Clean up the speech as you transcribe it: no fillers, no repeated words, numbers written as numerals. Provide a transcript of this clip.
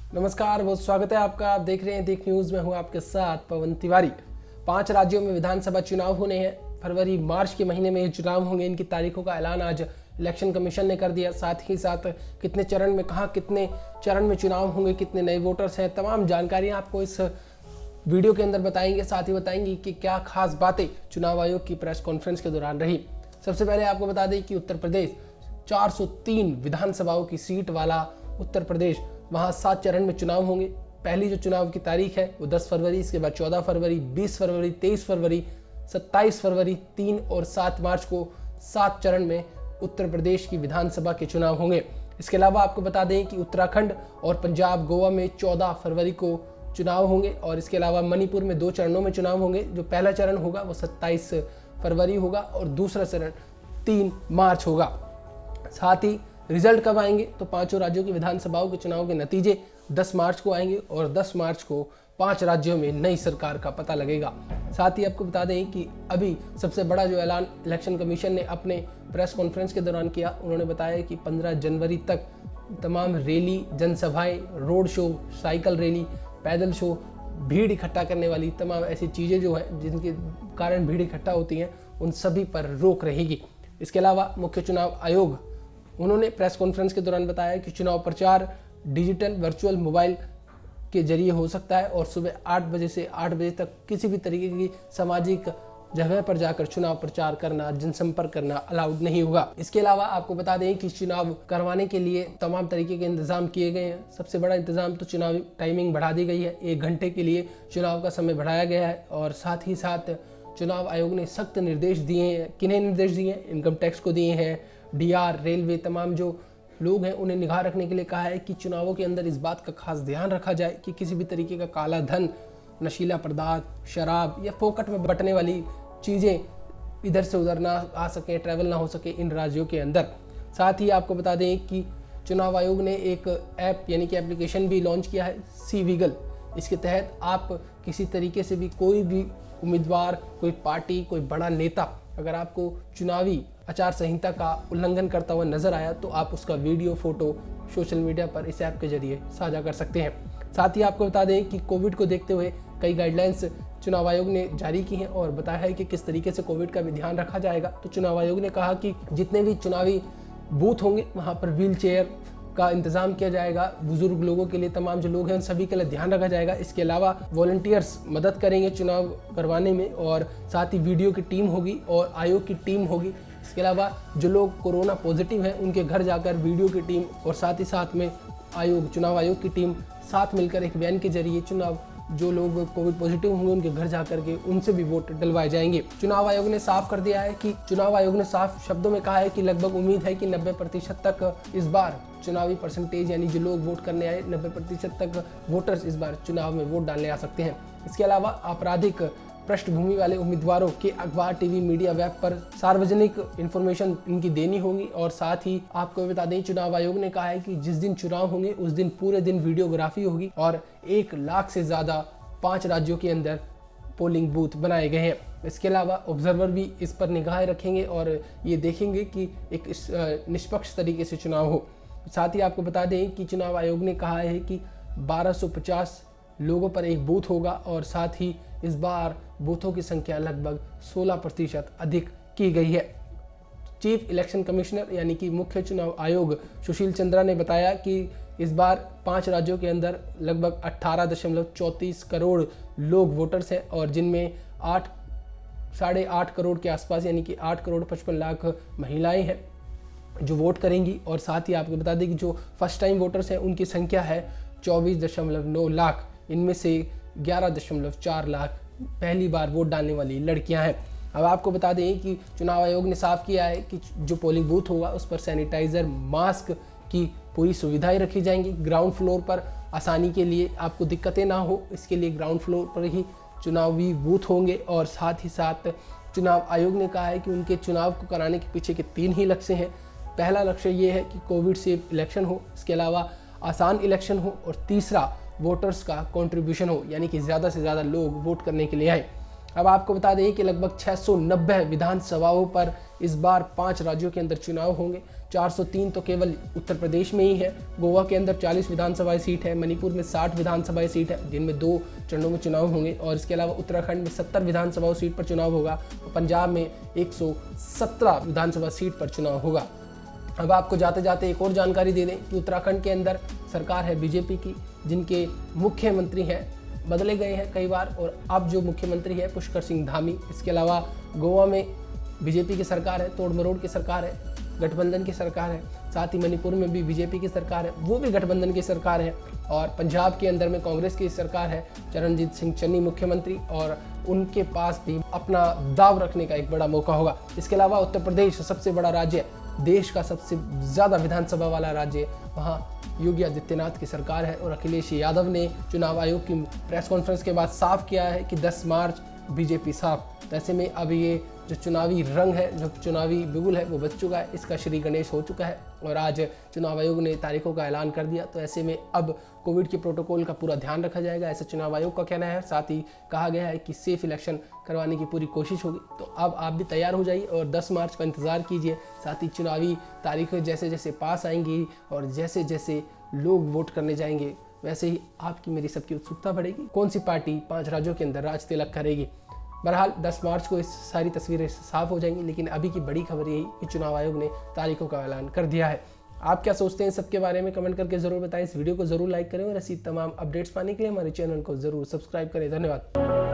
नमस्कार, बहुत स्वागत है आपका। आप देख रहे हैं देख न्यूज में हूं आपके साथ पवन तिवारी। 5 राज्यों में विधानसभा चुनाव होने हैं। फरवरी मार्च के महीने में ये चुनाव होंगे। इनकी तारीखों का ऐलान आज इलेक्शन कमीशन ने कर दिया। साथ ही साथ कितने चरण में, कहाँ कितने चरण में चुनाव होंगे, कितने नए वोटर्स हैं, तमाम जानकारियां आपको इस वीडियो के अंदर बताएंगे। साथ ही बताएंगे कि क्या खास बातें चुनाव आयोग की प्रेस कॉन्फ्रेंस के दौरान रही। सबसे पहले आपको बता दें कि उत्तर प्रदेश 403 विधानसभाओं की सीट वाला उत्तर प्रदेश, वहाँ 7 चरण में चुनाव होंगे। पहली जो चुनाव की तारीख है वो 10 फरवरी, इसके बाद 14 फरवरी, 20 फरवरी, 23 फरवरी, 27 फरवरी, 3 और 7 मार्च को 7 चरण में उत्तर प्रदेश की विधानसभा के चुनाव होंगे। इसके अलावा आपको बता दें कि उत्तराखंड और पंजाब, गोवा में 14 फरवरी को चुनाव होंगे और इसके अलावा मणिपुर में 2 चरणों में चुनाव होंगे। जो पहला चरण होगा वो 27 फरवरी होगा और दूसरा चरण 3 मार्च होगा। साथ ही रिजल्ट कब आएंगे तो 5 राज्यों की विधानसभाओं के चुनाव के नतीजे 10 मार्च को आएंगे और 10 मार्च को 5 राज्यों में नई सरकार का पता लगेगा। साथ ही आपको बता दें कि अभी सबसे बड़ा जो ऐलान इलेक्शन कमीशन ने अपने प्रेस कॉन्फ्रेंस के दौरान किया, उन्होंने बताया कि 15 जनवरी तक तमाम रैली, जनसभाएं, रोड शो, साइकिल रैली, पैदल शो, भीड़ इकट्ठा करने वाली तमाम ऐसी चीज़ें जो हैं जिनके कारण भीड़ इकट्ठा होती हैं, उन सभी पर रोक रहेगी। इसके अलावा मुख्य चुनाव आयोग, उन्होंने प्रेस कॉन्फ्रेंस के दौरान बताया कि चुनाव प्रचार डिजिटल वर्चुअल मोबाइल के जरिए हो सकता है और सुबह 8 बजे से 8 बजे तक किसी भी तरीके की सामाजिक जगह पर जाकर चुनाव प्रचार करना, जनसंपर्क करना अलाउड नहीं होगा। इसके अलावा आपको बता दें कि चुनाव करवाने के लिए तमाम तरीके के इंतजाम किए गए हैं। सबसे बड़ा इंतजाम तो चुनावी टाइमिंग बढ़ा दी गई है। 1 घंटे के लिए चुनाव का समय बढ़ाया गया है और साथ ही साथ चुनाव आयोग ने सख्त निर्देश दिए हैं। किन्हें निर्देश दिए हैं? इनकम टैक्स को दिए हैं, डीआर, रेलवे, तमाम जो लोग हैं उन्हें निगाह रखने के लिए कहा है कि चुनावों के अंदर इस बात का खास ध्यान रखा जाए कि किसी भी तरीके का काला धन, नशीला पदार्थ, शराब या फोकट में बटने वाली चीज़ें इधर से उधर ना आ सके, ट्रैवल ना हो सके इन राज्यों के अंदर। साथ ही आपको बता दें कि चुनाव आयोग ने एक ऐप यानी कि एप्लीकेशन भी लॉन्च किया है, सी विगल। इसके तहत आप किसी तरीके से भी, कोई भी उम्मीदवार, कोई पार्टी, कोई बड़ा नेता अगर आपको चुनावी आचार संहिता का उल्लंघन करता हुआ नजर आया तो आप उसका वीडियो, फोटो सोशल मीडिया पर इस ऐप के जरिए साझा कर सकते हैं। साथ ही आपको बता दें कि कोविड को देखते हुए कई गाइडलाइंस चुनाव आयोग ने जारी की हैं और बताया है कि किस तरीके से कोविड का भी ध्यान रखा जाएगा। तो चुनाव आयोग ने कहा कि जितने भी चुनावी बूथ होंगे वहाँ पर व्हील चेयर का इंतजाम किया जाएगा। बुजुर्ग लोगों के लिए, तमाम जो लोग हैं उन सभी के लिए ध्यान रखा जाएगा। इसके अलावा वॉलंटियर्स मदद करेंगे चुनाव करवाने में और साथ ही वीडियो की टीम होगी और आयोग की टीम होगी। इसके अलावा जो लोग कोरोना पॉजिटिव हैं उनके घर जाकर वीडियो की टीम और साथ ही साथ में चुनाव आयोग की टीम साथ मिलकर एक वैन के जरिए जो लोग कोविड पॉजिटिव होंगे उनके घर जाकर के उनसे भी वोट डलवाए जाएंगे। चुनाव आयोग ने साफ कर दिया है कि चुनाव आयोग ने साफ शब्दों में कहा है कि लगभग उम्मीद है कि 90% तक इस बार चुनावी परसेंटेज यानी जो लोग वोट करने आए 90% तक वोटर्स इस बार चुनाव में वोट डालने आ सकते हैं। इसके अलावा आपराधिक पृष्ठभूमि वाले उम्मीदवारों के अखबार, टीवी, मीडिया, वेब पर सार्वजनिक इंफॉर्मेशन इनकी देनी होगी। और साथ ही आपको बता दें चुनाव आयोग ने कहा है कि जिस दिन चुनाव होंगे उस दिन पूरे दिन वीडियोग्राफी होगी और 1 लाख से ज़्यादा 5 राज्यों के अंदर पोलिंग बूथ बनाए गए हैं। इसके अलावा ऑब्जर्वर भी इस पर निगाहें रखेंगे और ये देखेंगे कि एक निष्पक्ष तरीके से चुनाव हो। साथ ही आपको बता दें कि चुनाव आयोग ने कहा है कि 1250 लोगों पर एक बूथ होगा और साथ ही इस बार बूथों की संख्या लगभग 16% अधिक की गई है। चीफ इलेक्शन कमिश्नर यानी कि मुख्य चुनाव आयोग सुशील चंद्रा ने बताया कि इस बार 5 राज्यों के अंदर लगभग 18.34 करोड़ लोग वोटर्स हैं और जिनमें 8.5 करोड़ के आसपास यानी कि 8 करोड़ 55 लाख महिलाएं हैं जो वोट करेंगी। और साथ ही आपको बता दें कि जो फर्स्ट टाइम वोटर्स हैं उनकी संख्या है 24.9 लाख। इनमें से 11.4 लाख पहली बार वोट डालने वाली लड़कियां हैं। अब आपको बता दें कि चुनाव आयोग ने साफ किया है कि जो पोलिंग बूथ होगा उस पर सैनिटाइज़र, मास्क की पूरी सुविधाएं रखी जाएंगी। ग्राउंड फ्लोर पर आसानी के लिए आपको दिक्कतें ना हो, इसके लिए ग्राउंड फ्लोर पर ही चुनावी बूथ होंगे। और साथ ही साथ चुनाव आयोग ने कहा है कि उनके चुनाव को कराने के पीछे के 3 ही लक्ष्य हैं। पहला लक्ष्य ये है कि कोविड सेफ इलेक्शन हो, इसके अलावा आसान इलेक्शन हो और तीसरा वोटर्स का कंट्रीब्यूशन हो यानी कि ज़्यादा से ज़्यादा लोग वोट करने के लिए आए। अब आपको बता दें कि लगभग 690 विधानसभाओं पर इस बार 5 राज्यों के अंदर चुनाव होंगे। 403 तो केवल उत्तर प्रदेश में ही है। गोवा के अंदर 40 विधानसभा सीट है, मणिपुर में 60 विधानसभा सीट है जिनमें 2 चरणों में चुनाव होंगे, और इसके अलावा उत्तराखंड में 70 विधानसभा सीट पर चुनाव होगा और पंजाब में 117 विधानसभा सीट पर चुनाव होगा। अब आपको जाते जाते एक और जानकारी दे दें कि उत्तराखंड के अंदर सरकार है बीजेपी की, जिनके मुख्यमंत्री हैं बदले गए हैं कई बार, और अब जो मुख्यमंत्री है पुष्कर सिंह धामी। इसके अलावा गोवा में बीजेपी की सरकार है, तोड़ मरोड़ की सरकार है, गठबंधन की सरकार है। साथ ही मणिपुर में भी बीजेपी की सरकार है, वो भी गठबंधन की सरकार है। और पंजाब के अंदर में कांग्रेस की सरकार है, चरणजीत सिंह चन्नी मुख्यमंत्री, और उनके पास भी अपना दाव रखने का एक बड़ा मौका होगा। इसके अलावा उत्तर प्रदेश सबसे बड़ा राज्य, देश का सबसे ज़्यादा विधानसभा वाला राज्य, वहाँ योगी आदित्यनाथ की सरकार है। और अखिलेश यादव ने चुनाव आयोग की प्रेस कॉन्फ्रेंस के बाद साफ किया है कि 10 मार्च बीजेपी साफ। ऐसे में अब ये जो चुनावी रंग है, जो चुनावी बिगुल है, वो बच चुका है, इसका श्री गणेश हो चुका है और आज चुनाव आयोग ने तारीखों का ऐलान कर दिया। तो ऐसे में अब कोविड के प्रोटोकॉल का पूरा ध्यान रखा जाएगा, ऐसा चुनाव आयोग का कहना है। साथ ही कहा गया है कि सेफ इलेक्शन करवाने की पूरी कोशिश होगी। तो अब आप भी तैयार हो जाइए और 10 मार्च का इंतज़ार कीजिए। साथ ही चुनावी तारीखें जैसे जैसे पास आएंगी और जैसे जैसे लोग वोट करने जाएंगे, वैसे ही आपकी मेरी सबकी उत्सुकता बढ़ेगी कौन सी पार्टी 5 राज्यों के अंदर राज तिलक करेगी। बहरहाल 10 मार्च को इस सारी तस्वीरें साफ हो जाएंगी, लेकिन अभी की बड़ी खबर यही कि चुनाव आयोग ने तारीखों का ऐलान कर दिया है। आप क्या सोचते हैं सबके बारे में कमेंट करके जरूर बताएं। इस वीडियो को जरूर लाइक करें और ऐसी तमाम अपडेट्स पाने के लिए हमारे चैनल को जरूर सब्सक्राइब करें। धन्यवाद।